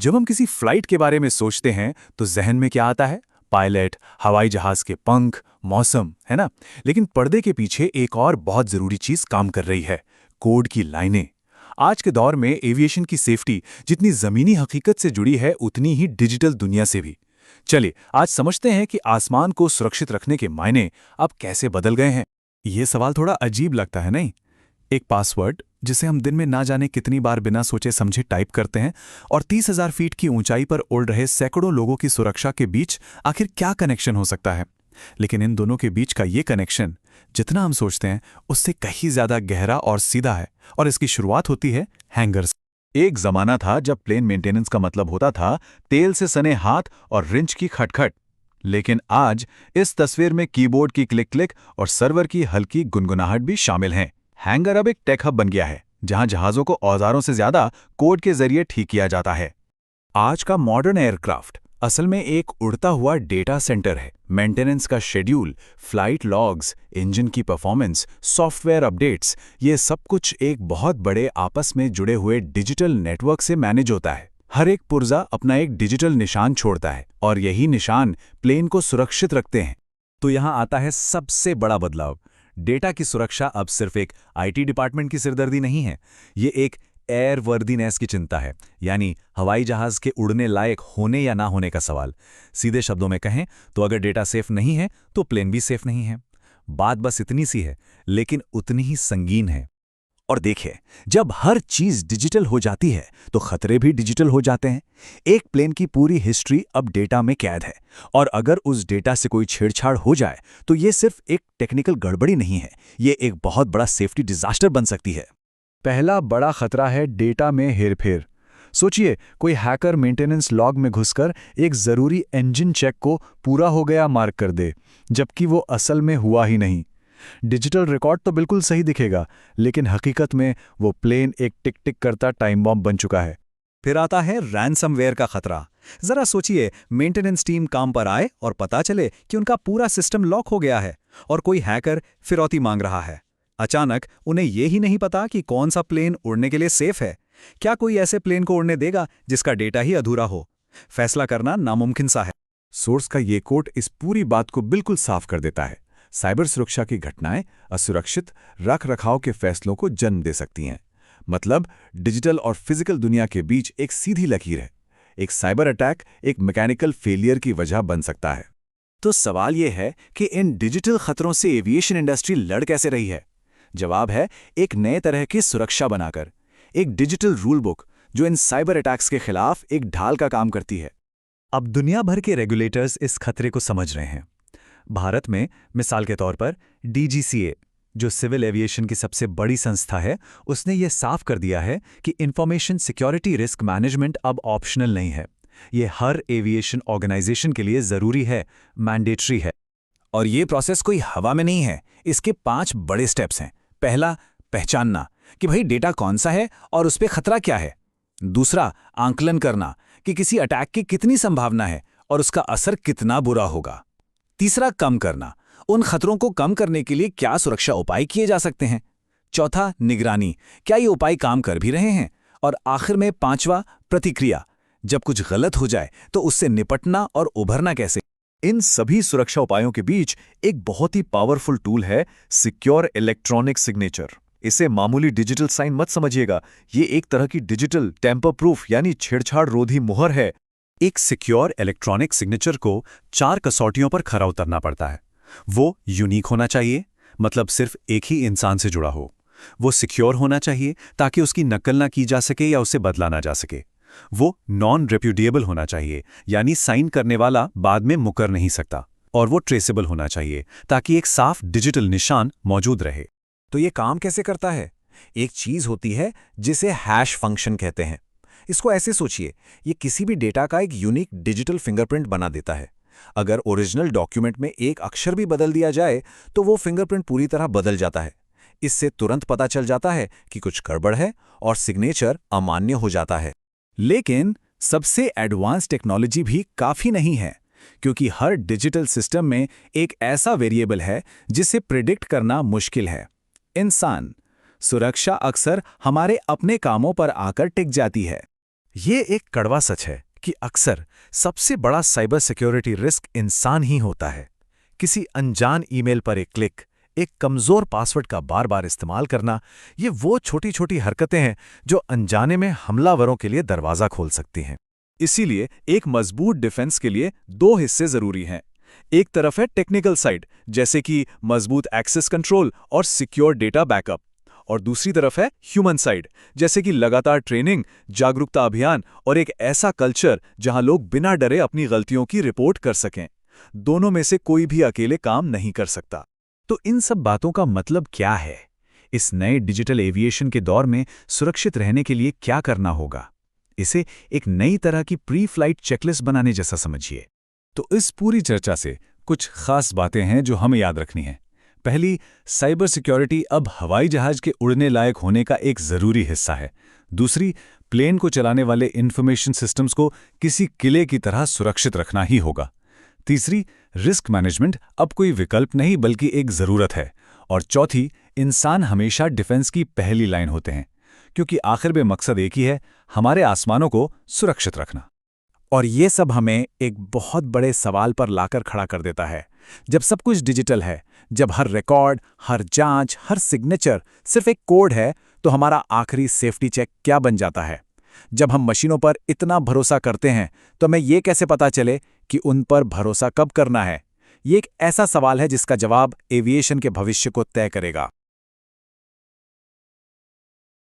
जब हम किसी फ्लाइट के बारे में सोचते हैं तो जहन में क्या आता है? पायलट, हवाई जहाज के पंख, मौसम, है ना? लेकिन पर्दे के पीछे एक और बहुत जरूरी चीज काम कर रही है, कोड की लाइनें। आज के दौर में एविएशन की सेफ्टी जितनी जमीनी हकीकत से जुड़ी है उतनी ही डिजिटल दुनिया से भी। चलिए आज समझते हैं कि आसमान को सुरक्षित रखने के मायने अब कैसे बदल गए हैं। ये सवाल थोड़ा अजीब लगता है नहीं? एक पासवर्ड जिसे हम दिन में ना जाने कितनी बार बिना सोचे समझे टाइप करते हैं, और 30,000 फीट की ऊंचाई पर उड़ रहे सैकड़ों लोगों की सुरक्षा के बीच आखिर क्या कनेक्शन हो सकता है? लेकिन इन दोनों के बीच का ये कनेक्शन जितना हम सोचते हैं उससे कहीं ज्यादा गहरा और सीधा है, और इसकी शुरुआत होती है हैंगर्स। एक जमाना था जब प्लेन मेंटेनेंस का मतलब होता था तेल से सने हाथ और रिंच की खटखट। लेकिन आज इस तस्वीर में कीबोर्ड की क्लिक क्लिक और सर्वर की हल्की गुनगुनाहट भी शामिल हैं। हैंगर अब एक टेक हब बन गया है जहां जहाजों को औजारों से ज्यादा कोड के जरिए ठीक किया जाता है। आज का मॉडर्न एयरक्राफ्ट असल में एक उड़ता हुआ डेटा सेंटर है। मेंटेनेंस का शेड्यूल, फ्लाइट लॉग्स, इंजन की परफॉर्मेंस, सॉफ्टवेयर अपडेट्स, ये सब कुछ एक बहुत बड़े आपस में जुड़े हुए डिजिटल नेटवर्क से मैनेज होता है। हर एक पुर्जा अपना एक डिजिटल निशान छोड़ता है और यही निशान प्लेन को सुरक्षित रखते हैं। तो यहाँ आता है सबसे बड़ा बदलाव। डेटा की सुरक्षा अब सिर्फ एक आईटी डिपार्टमेंट की सिरदर्दी नहीं है, ये एक एयर वर्दीनेस की चिंता है, यानी हवाई जहाज के उड़ने लायक होने या ना होने का सवाल। सीधे शब्दों में कहें तो अगर डेटा सेफ नहीं है तो प्लेन भी सेफ नहीं है। बात बस इतनी सी है, लेकिन उतनी ही संगीन है। और देखिए, जब हर चीज डिजिटल हो जाती है तो खतरे भी डिजिटल हो जाते हैं। एक प्लेन की पूरी हिस्ट्री अब डेटा में कैद है, और अगर उस डेटा से कोई छेड़छाड़ हो जाए तो ये सिर्फ एक टेक्निकल गड़बड़ी नहीं है, ये एक बहुत बड़ा सेफ्टी डिजास्टर बन सकती है। पहला बड़ा खतरा है डेटा में हेरफेर। सोचिए, कोई हैकर मेंटेनेंस लॉग में घुसकर एक जरूरी इंजन चेक को पूरा हो गया मार्क कर दे, जबकि वो असल में हुआ ही नहीं। डिजिटल रिकॉर्ड तो बिल्कुल सही दिखेगा, लेकिन हकीकत में वो प्लेन एक टिक टिक करता टाइम बॉम्ब बन चुका है। फिर आता है रैनसमवेयर का खतरा। जरा सोचिए, मेंटेनेंस टीम काम पर आए और पता चले कि उनका पूरा सिस्टम लॉक हो गया है और कोई हैकर फिरौती मांग रहा है। अचानक उन्हें यह ही नहीं पता कि कौन सा प्लेन उड़ने के लिए सेफ है। क्या कोई ऐसे प्लेन को उड़ने देगा जिसका डेटा ही अधूरा हो? फैसला करना नामुमकिन सा है। सोर्स का ये कोट इस पूरी बात को बिल्कुल साफ कर देता है। साइबर सुरक्षा की घटनाएं असुरक्षित रख रखाव के फैसलों को जन्म दे सकती हैं। मतलब डिजिटल और फिजिकल दुनिया के बीच एक सीधी लकीर है। एक साइबर अटैक एक मैकेनिकल फेलियर की वजह बन सकता है। तो सवाल यह है कि इन डिजिटल खतरों से एविएशन इंडस्ट्री लड़ कैसे रही है? जवाब है एक नए तरह की सुरक्षा बनाकर, एक डिजिटल रूल बुक जो इन साइबर अटैक्स के खिलाफ एक ढाल का काम करती है। अब दुनिया भर के रेगुलेटर्स इस खतरे को समझ रहे हैं। भारत में मिसाल के तौर पर डीजीसीए, जो सिविल एविएशन की सबसे बड़ी संस्था है, उसने ये साफ कर दिया है कि इंफॉर्मेशन सिक्योरिटी रिस्क मैनेजमेंट अब ऑप्शनल नहीं है। ये हर एविएशन ऑर्गेनाइजेशन के लिए जरूरी है, मैंडेटरी है। और ये प्रोसेस कोई हवा में नहीं है, इसके 5 बड़े स्टेप्स हैं। पहला, पहचानना कि भाई डेटा कौन सा है और उस पर खतरा क्या है। दूसरा, आंकलन करना कि किसी अटैक की कितनी संभावना है और उसका असर कितना बुरा होगा। तीसरा, कम करना, उन खतरों को कम करने के लिए क्या सुरक्षा उपाय किए जा सकते हैं। चौथा, निगरानी, क्या ये उपाय काम कर भी रहे हैं। और आखिर में 5वां, प्रतिक्रिया, जब कुछ गलत हो जाए तो उससे निपटना और उभरना कैसे। इन सभी सुरक्षा उपायों के बीच एक बहुत ही पावरफुल टूल है सिक्योर इलेक्ट्रॉनिक सिग्नेचर। इसे मामूली डिजिटल साइन मत समझिएगा, ये एक तरह की डिजिटल टेम्पर प्रूफ यानी छेड़छाड़ रोधी मुहर है। एक सिक्योर इलेक्ट्रॉनिक सिग्नेचर को 4 कसौटियों पर खरा उतरना पड़ता है। वो यूनिक होना चाहिए, मतलब सिर्फ एक ही इंसान से जुड़ा हो। वो सिक्योर होना चाहिए ताकि उसकी नकल ना की जा सके या उसे बदला ना जा सके। वो नॉन रेप्यूडिएबल होना चाहिए, यानी साइन करने वाला बाद में मुकर नहीं सकता। और वो ट्रेसेबल होना चाहिए ताकि एक साफ डिजिटल निशान मौजूद रहे। तो ये काम कैसे करता है? एक चीज होती है जिसे हैश फंक्शन कहते हैं। इसको ऐसे सोचिए, ये किसी भी डेटा का एक यूनिक डिजिटल फिंगरप्रिंट बना देता है। अगर ओरिजिनल डॉक्यूमेंट में एक अक्षर भी बदल दिया जाए तो वो फिंगरप्रिंट पूरी तरह बदल जाता है। इससे तुरंत पता चल जाता है कि कुछ गड़बड़ है और सिग्नेचर अमान्य हो जाता है। लेकिन सबसे एडवांस टेक्नोलॉजी भी काफी नहीं है, क्योंकि हर डिजिटल सिस्टम में एक ऐसा वेरिएबल है जिसे प्रिडिक्ट करना मुश्किल है, इंसान। सुरक्षा अक्सर हमारे अपने कामों पर आकर टिक जाती है। ये एक कड़वा सच है कि अक्सर सबसे बड़ा साइबर सिक्योरिटी रिस्क इंसान ही होता है। किसी अनजान ईमेल पर एक क्लिक, एक कमजोर पासवर्ड का बार बार इस्तेमाल करना, ये वो छोटी छोटी हरकतें हैं जो अनजाने में हमलावरों के लिए दरवाजा खोल सकती हैं। इसीलिए एक मजबूत डिफेंस के लिए दो हिस्से जरूरी हैं। एक तरफ है टेक्निकल साइड, जैसे कि मजबूत एक्सेस कंट्रोल और सिक्योर डेटा बैकअप, और दूसरी तरफ है ह्यूमन साइड, जैसे कि लगातार ट्रेनिंग, जागरूकता अभियान और एक ऐसा कल्चर जहां लोग बिना डरे अपनी गलतियों की रिपोर्ट कर सकें। दोनों में से कोई भी अकेले काम नहीं कर सकता। तो इन सब बातों का मतलब क्या है? इस नए डिजिटल एविएशन के दौर में सुरक्षित रहने के लिए क्या करना होगा? इसे एक नई तरह की प्री फ्लाइट चेकलिस्ट बनाने जैसा समझिए। तो इस पूरी चर्चा से कुछ खास बातें हैं जो हमें याद रखनी हैं। पहली, साइबर सिक्योरिटी अब हवाई जहाज के उड़ने लायक होने का एक जरूरी हिस्सा है। दूसरी, प्लेन को चलाने वाले इंफॉर्मेशन सिस्टम्स को किसी किले की तरह सुरक्षित रखना ही होगा। तीसरी, रिस्क मैनेजमेंट अब कोई विकल्प नहीं बल्कि एक जरूरत है। और चौथी, इंसान हमेशा डिफेंस की पहली लाइन होते हैं, क्योंकि आखिर में मकसद एक ही है, हमारे आसमानों को सुरक्षित रखना। और ये सब हमें एक बहुत बड़े सवाल पर लाकर खड़ा कर देता है। जब सब कुछ डिजिटल है, जब हर रिकॉर्ड, हर जांच, हर सिग्नेचर सिर्फ एक कोड है, तो हमारा आखिरी सेफ्टी चेक क्या बन जाता है? जब हम मशीनों पर इतना भरोसा करते हैं, तो हमें ये कैसे पता चले कि उन पर भरोसा कब करना है? ये एक ऐसा सवाल है जिसका जवाब एविएशन के भविष्य को तय करेगा।